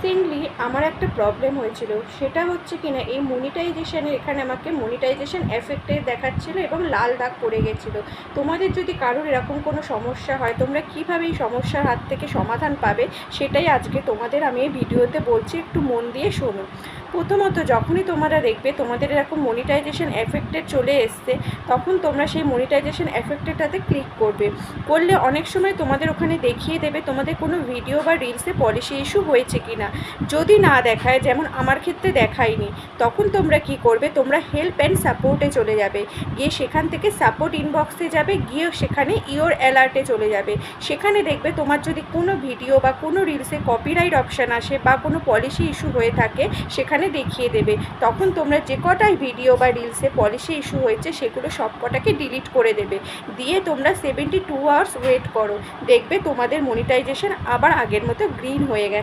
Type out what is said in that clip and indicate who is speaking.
Speaker 1: Recently আমার একটা problem হয়েছিল, সেটা হচ্ছে কিনা এই মনিটাইজেশনের এখানে আমাকে মনিটাইজেশন এফেক্টে দেখাচ্ছিল এবং লাল দাগ পড়ে গেছিলো। তোমাদের যদি কারোর এরকম কোনো সমস্যা হয়, তোমরা কীভাবে এই সমস্যার হাত থেকে সমাধান পাবে সেটাই আজকে তোমাদের আমি এই ভিডিওতে বলছি, একটু মন দিয়ে শোনো। প্রথমত যখনই তোমরা দেখবে তোমাদের এরকম মনিটাইজেশন এফেক্টে চলে এসছে, তখন তোমরা সেই মনিটাইজেশন এফেক্টেটাতে ক্লিক করবে। করলে অনেক সময় তোমাদের ওখানে দেখিয়ে দেবে তোমাদের কোনো ভিডিও বা রিলসে পলিসি ইস্যু হয়েছে কি না। যদি না দেখায়, যেমন আমার ক্ষেত্রে দেখায়নি, তখন তোমরা কি করবে, তোমরা হেল্প অ্যান্ড সাপোর্টে চলে যাবে। গিয়ে সেখান থেকে সাপোর্ট ইনবক্সে যাবে, গিয়ে সেখানে ইওর অ্যালার্টে চলে যাবে। সেখানে দেখবে তোমার যদি কোনো ভিডিও বা কোনো রিলসে কপিরাইট অপশান আসে বা কোনো পলিসি ইস্যু হয়ে থাকে, সেখানে দেখিয়ে দেবে। তখন তোমরা যে কটাই ভিডিও বা রিলসে পলিসি ইস্যু হয়েছে সেগুলো সব কটাকে ডিলিট করে দেবে। দিয়ে তোমরা 72 আওয়ার্স ওয়েট করো, দেখবে তোমাদের মনিটাইজেশন আবার আগের মতো গ্রিন হয়ে গেছে।